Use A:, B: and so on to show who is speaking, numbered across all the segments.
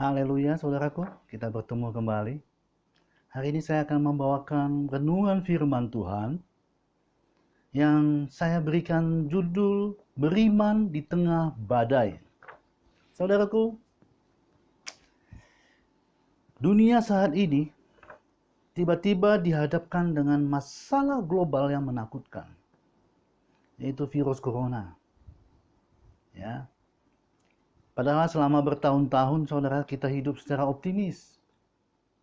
A: Haleluya, saudaraku, kita bertemu kembali. Hari ini saya akan membawakan renungan firman Tuhan yang saya berikan judul Beriman di Tengah Badai. Saudaraku, dunia saat ini tiba-tiba dihadapkan dengan masalah global yang menakutkan, yaitu virus corona. Ya. Padahal selama bertahun-tahun saudara kita hidup secara optimis.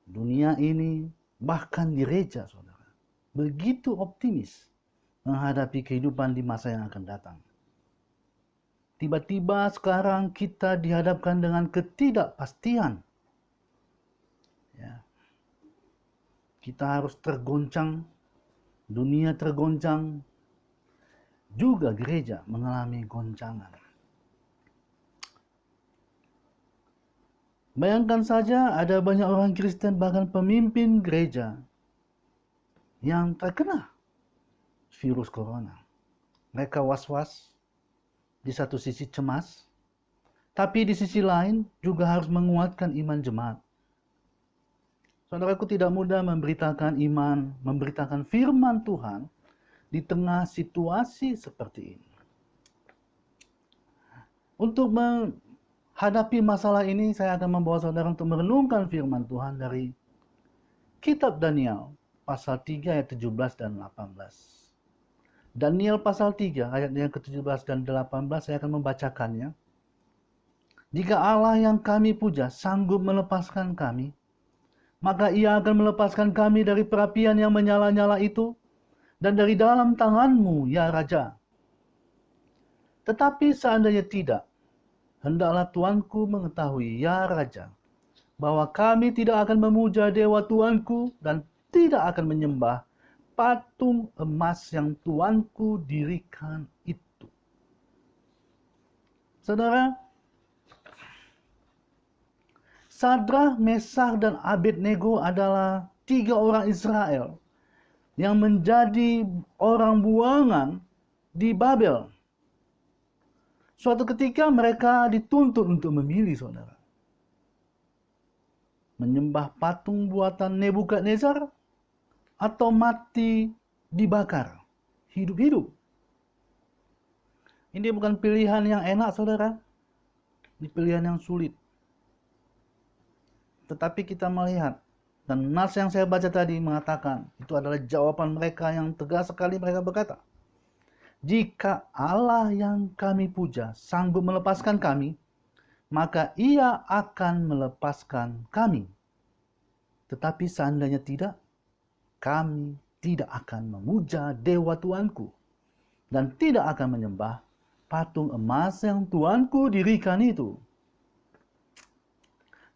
A: Dunia ini, bahkan gereja saudara, begitu optimis menghadapi kehidupan di masa yang akan datang. Tiba-tiba sekarang kita dihadapkan dengan ketidakpastian. Ya. Kita harus tergoncang, dunia tergoncang, juga gereja mengalami goncangan. Bayangkan saja ada banyak orang Kristen bahkan pemimpin gereja yang terkena virus corona. Mereka was-was, di satu sisi cemas, tapi di sisi lain juga harus menguatkan iman jemaat. Saudaraku, tidak mudah memberitakan iman, memberitakan firman Tuhan di tengah situasi seperti ini. Untuk menghadapi masalah ini, saya akan membawa saudara untuk merenungkan firman Tuhan dari Kitab Daniel, pasal 3 ayat 17 dan 18. Daniel pasal 3 ayat yang ke-17 dan 18 saya akan membacakannya. Jika Allah yang kami puja sanggup melepaskan kami, maka ia akan melepaskan kami dari perapian yang menyala-nyala itu dan dari dalam tanganmu, ya Raja. Tetapi seandainya tidak, hendaklah Tuanku mengetahui, ya Raja, bahwa kami tidak akan memuja dewa Tuanku dan tidak akan menyembah patung emas yang Tuanku dirikan itu. Saudara, Sadrah, Mesakh, dan Abednego adalah 3 orang Israel yang menjadi orang buangan di Babel. Suatu ketika mereka dituntut untuk memilih, saudara. Menyembah patung buatan Nebukadnezar atau mati dibakar hidup-hidup. Ini bukan pilihan yang enak, saudara. Ini pilihan yang sulit. Tetapi kita melihat, dan nas yang saya baca tadi mengatakan, itu adalah jawaban mereka yang tegas sekali. Mereka berkata, jika Allah yang kami puja sanggup melepaskan kami, maka ia akan melepaskan kami. Tetapi seandainya tidak, kami tidak akan memuja dewa Tuanku dan tidak akan menyembah patung emas yang Tuanku dirikan itu.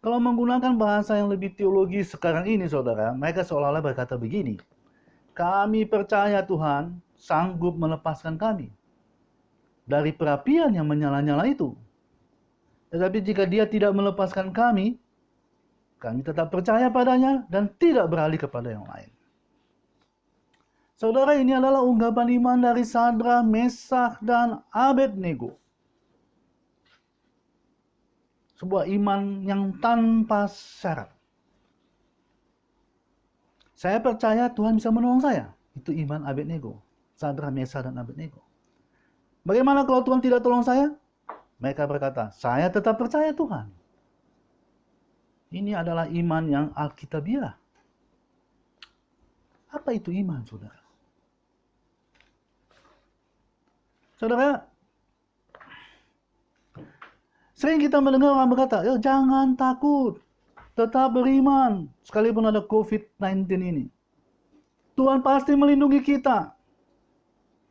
A: Kalau menggunakan bahasa yang lebih teologis sekarang ini, saudara, mereka seolah-olah berkata begini, kami percaya Tuhan sanggup melepaskan kami dari perapian yang menyala-nyala itu. Tetapi jika dia tidak melepaskan kami tetap percaya padanya dan tidak beralih kepada yang lain. Saudara, ini adalah ungkapan iman dari Sadrah, Mesakh, dan Abednego. Sebuah iman yang tanpa syarat. Saya percaya Tuhan bisa menolong saya. Itu iman Abednego. Sadrah, Mesakh, dan Abednego. Bagaimana kalau Tuhan tidak tolong saya? Mereka berkata, saya tetap percaya Tuhan. Ini adalah iman yang alkitabiah. Apa itu iman, saudara? Saudara, sering kita mendengar orang berkata, jangan takut, tetap beriman, sekalipun ada COVID-19 ini. Tuhan pasti melindungi kita.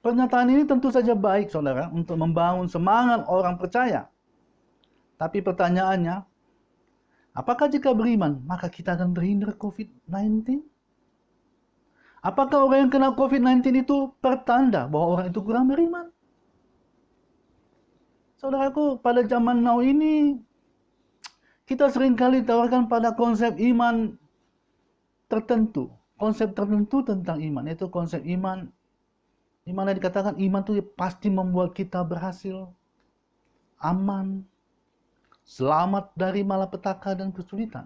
A: Pernyataan ini tentu saja baik, saudara, untuk membangun semangat orang percaya. Tapi pertanyaannya, apakah jika beriman, maka kita akan terhindar COVID-19? Apakah orang yang kena COVID-19 itu pertanda bahwa orang itu kurang beriman? Saudaraku, pada zaman now ini, kita seringkali ditawarkan pada konsep iman tertentu. Konsep tertentu tentang iman, yaitu konsep iman di mana dikatakan iman itu pasti membuat kita berhasil, aman, selamat dari malapetaka dan kesulitan.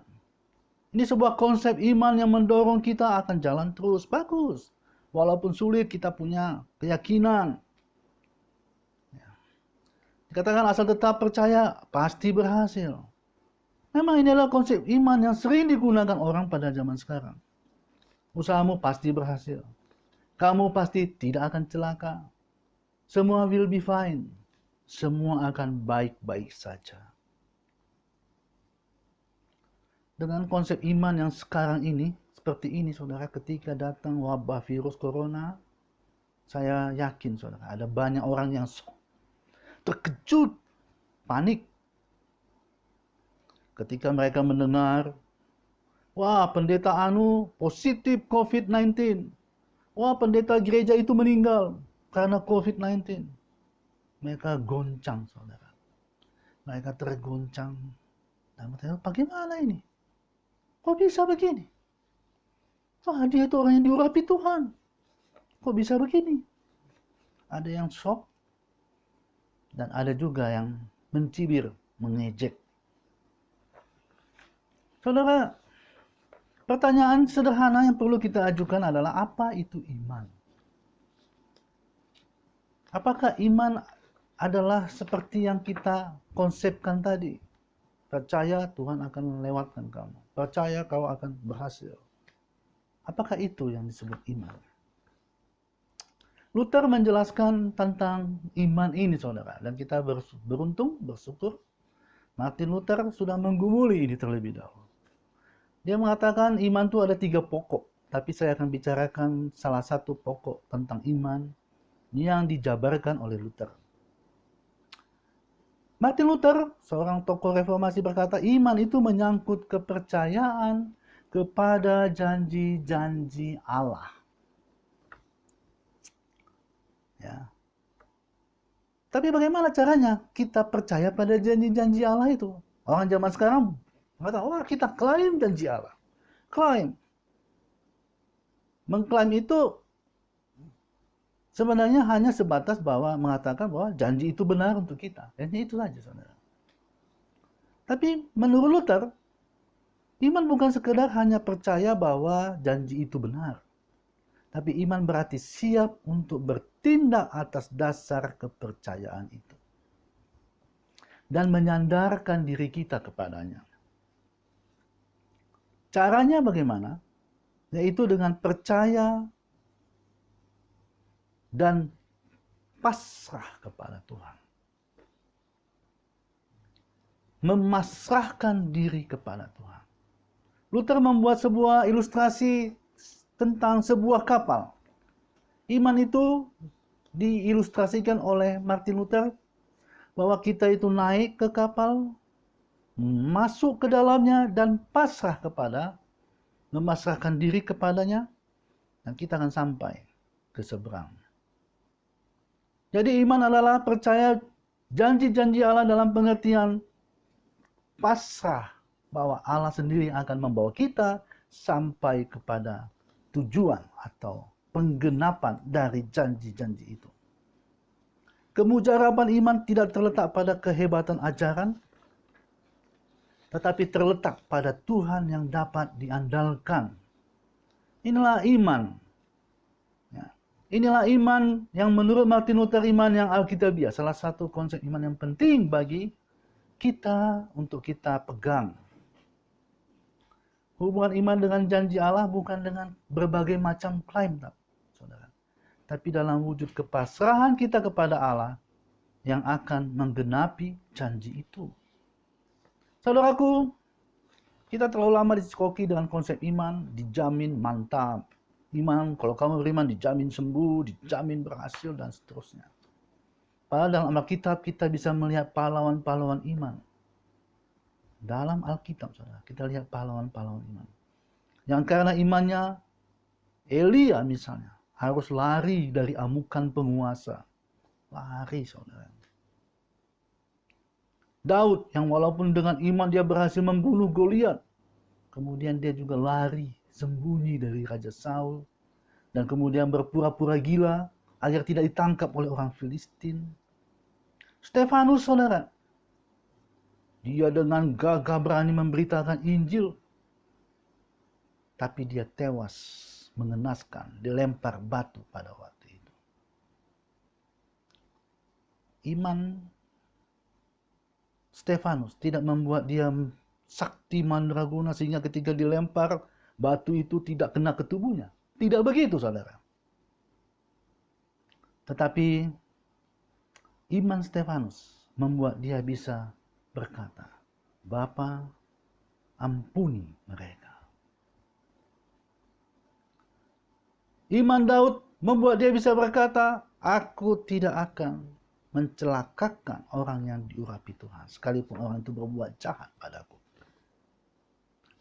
A: Ini sebuah konsep iman yang mendorong kita akan jalan terus. Bagus. Walaupun sulit, kita punya keyakinan. Dikatakan asal tetap percaya, pasti berhasil. Memang ini adalah konsep iman yang sering digunakan orang pada zaman sekarang. Usahamu pasti berhasil. Kamu pasti tidak akan celaka. Semua will be fine. Semua akan baik-baik saja. Dengan konsep iman yang sekarang ini, seperti ini saudara, ketika datang wabah virus corona, saya yakin saudara, ada banyak orang yang terkejut, panik. Ketika mereka mendengar, wah pendeta anu positif COVID-19. Wah pendeta gereja itu meninggal karena COVID-19. Mereka goncang saudara. Mereka tergoncang. Dan bertanya, bagaimana ini? Kok bisa begini? Wah dia itu orang yang diurapi Tuhan. Kok bisa begini? Ada yang shock. Dan ada juga yang mencibir, mengejek. Saudara, pertanyaan sederhana yang perlu kita ajukan adalah apa itu iman? Apakah iman adalah seperti yang kita konsepkan tadi? Percaya Tuhan akan melewatkan kamu. Percaya kau akan berhasil. Apakah itu yang disebut iman? Luther menjelaskan tentang iman ini saudara. Dan kita beruntung, bersyukur. Martin Luther sudah menggumuli ini terlebih dahulu. Dia mengatakan iman itu ada 3 pokok. Tapi saya akan bicarakan salah satu pokok tentang iman yang dijabarkan oleh Luther. Martin Luther, seorang tokoh reformasi berkata, iman itu menyangkut kepercayaan kepada janji-janji Allah. Ya. Tapi bagaimana caranya kita percaya pada janji-janji Allah itu? Orang zaman sekarang mengatakan, wah kita klaim janji Allah. Klaim. Mengklaim itu sebenarnya hanya sebatas bahwa mengatakan bahwa janji itu benar untuk kita. Hanya itu saja saudara. Tapi menurut Luther, iman bukan sekedar hanya percaya bahwa janji itu benar. Tapi iman berarti siap untuk bertindak atas dasar kepercayaan itu. Dan menyandarkan diri kita kepadanya. Caranya bagaimana? Yaitu dengan percaya dan pasrah kepada Tuhan. Memasrahkan diri kepada Tuhan. Luther membuat sebuah ilustrasi tentang sebuah kapal. Iman itu diilustrasikan oleh Martin Luther bahwa kita itu naik ke kapal, masuk ke dalamnya dan pasrah kepada, memasrahkan diri kepadanya, dan kita akan sampai ke seberang. Jadi iman adalah percaya janji-janji Allah dalam pengertian pasrah bahwa Allah sendiri akan membawa kita sampai kepada tujuan atau penggenapan dari janji-janji itu. Kemujaraban iman tidak terletak pada kehebatan ajaran, tetapi terletak pada Tuhan yang dapat diandalkan. Inilah iman. Ya. Inilah iman yang menurut Martin Luther iman yang alkitabiah. Salah satu konsep iman yang penting bagi kita untuk kita pegang. Hubungan iman dengan janji Allah bukan dengan berbagai macam klaim, saudara. Tapi dalam wujud kepasrahan kita kepada Allah yang akan menggenapi janji itu. Saudaraku, kita terlalu lama dicekoki dengan konsep iman, dijamin mantap. Iman, kalau kamu beriman dijamin sembuh, dijamin berhasil, dan seterusnya. Padahal dalam Alkitab kita bisa melihat pahlawan-pahlawan iman. Dalam Alkitab, saudara, kita lihat pahlawan-pahlawan iman. Yang karena imannya, Elia misalnya, harus lari dari amukan penguasa. Lari, saudara. Daud yang walaupun dengan iman dia berhasil membunuh Goliat. Kemudian dia juga lari, sembunyi dari Raja Saul. Dan kemudian berpura-pura gila agar tidak ditangkap oleh orang Filistin. Stefanus, saudara. Dia dengan gagah berani memberitakan Injil. Tapi dia tewas mengenaskan, dilempar batu pada waktu itu. Iman Stefanus tidak membuat dia sakti mandraguna sehingga ketika dilempar, batu itu tidak kena ke tubuhnya. Tidak begitu, saudara. Tetapi iman Stefanus membuat dia bisa berkata, Bapa, ampuni mereka. Iman Daud membuat dia bisa berkata, aku tidak akan mencelakakan orang yang diurapi Tuhan, sekalipun orang itu berbuat jahat padaku.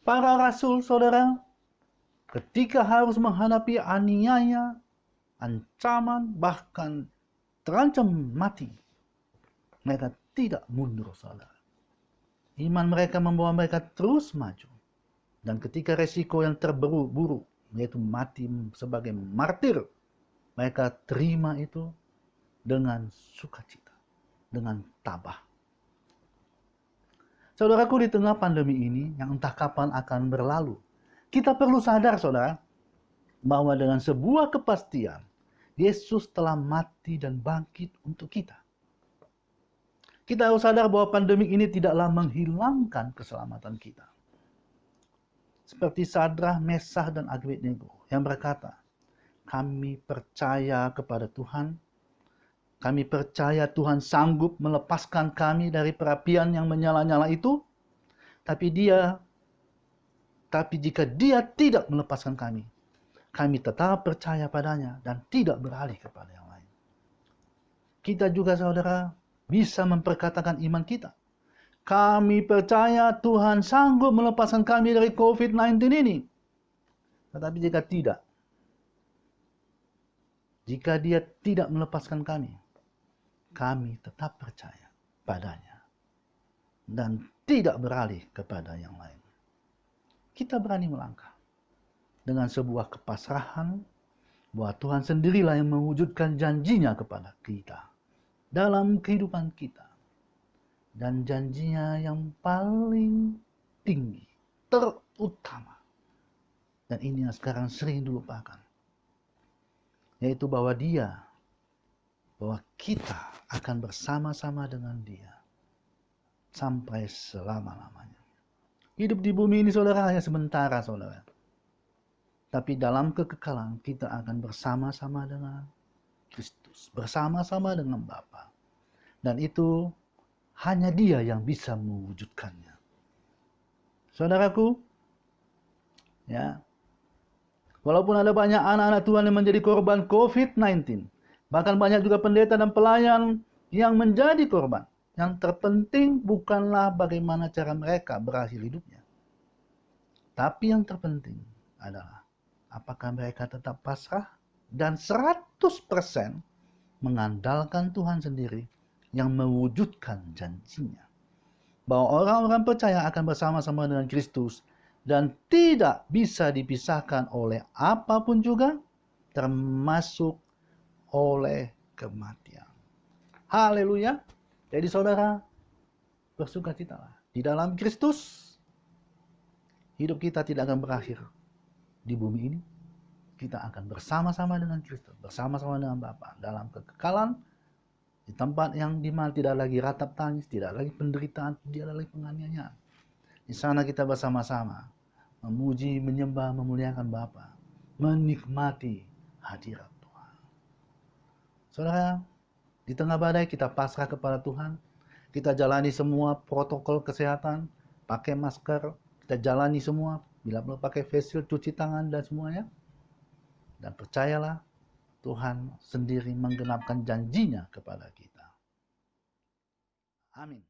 A: Para rasul, saudara, ketika harus menghadapi aniaya, ancaman, bahkan terancam mati, mereka tidak mundur, saudara. Iman mereka membawa mereka terus maju. Dan ketika resiko yang terburu-buru, yaitu mati sebagai martir, mereka terima itu dengan sukacita, dengan tabah. Saudaraku, di tengah pandemi ini yang entah kapan akan berlalu, kita perlu sadar, saudara, bahwa dengan sebuah kepastian, Yesus telah mati dan bangkit untuk kita. Kita harus sadar bahwa pandemi ini tidaklah menghilangkan keselamatan kita. Seperti Sadrah, Mesah, dan Abednego yang berkata, kami percaya kepada Tuhan, kami percaya Tuhan sanggup melepaskan kami dari perapian yang menyala-nyala itu, tapi jika dia tidak melepaskan kami, kami tetap percaya padanya dan tidak beralih kepada yang lain. Kita juga, saudara, bisa memperkatakan iman kita. Kami percaya Tuhan sanggup melepaskan kami dari COVID-19 ini. Tetapi jika dia tidak melepaskan kami, kami tetap percaya padanya dan tidak beralih kepada yang lain. Kita berani melangkah dengan sebuah kepasrahan bahwa Tuhan sendirilah yang mewujudkan janjinya kepada kita dalam kehidupan kita. Dan janjinya yang paling tinggi, terutama, dan ini yang sekarang sering dilupakan, yaitu bahwa kita akan bersama-sama dengan dia sampai selama-lamanya. Hidup di bumi ini, saudara, hanya sementara, saudara. Tapi dalam kekekalan kita akan bersama-sama dengan Kristus, bersama-sama dengan Bapa. Dan itu hanya dia yang bisa mewujudkannya. Saudaraku, ya, walaupun ada banyak anak-anak Tuhan yang menjadi korban COVID-19, bahkan banyak juga pendeta dan pelayan yang menjadi korban. Yang terpenting bukanlah bagaimana cara mereka berakhir hidupnya. Tapi yang terpenting adalah apakah mereka tetap pasrah dan 100% mengandalkan Tuhan sendiri yang mewujudkan janjinya. Bahwa orang-orang percaya akan bersama-sama dengan Kristus dan tidak bisa dipisahkan oleh apapun juga, termasuk oleh kematian. Haleluya. Jadi saudara, bersukacitalah. Di dalam Kristus, hidup kita tidak akan berakhir di bumi ini. Kita akan bersama-sama dengan Kristus, bersama-sama dengan Bapa dalam kekekalan, di tempat yang dimana tidak lagi ratap tangis, tidak lagi penderitaan, tidak lagi penganiayaan. Di sana kita bersama-sama memuji, menyembah, memuliakan Bapa, menikmati hadirat Tuhan. Saudara, di tengah badai kita pasrah kepada Tuhan. Kita jalani semua protokol kesehatan, pakai masker, kita jalani semua, bila perlu pakai face shield, cuci tangan dan semuanya. Dan percayalah, Tuhan sendiri menggenapkan janjinya kepada kita. Amin.